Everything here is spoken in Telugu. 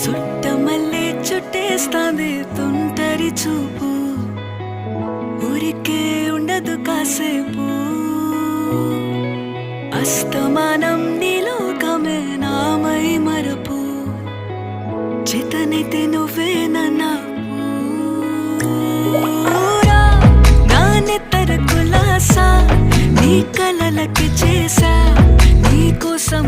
చుట్టమల్లే చుట్టేస్తాంది తుంటరి చూపు, ఊరికే ఉండదు కాసేపు. అస్తమానం నీలోకమే నామై మరపు, చేతనైతే నువ్వే నన్నా నా నెత్తర కులాసా నీ కలలకి చేసా, నీ కోసం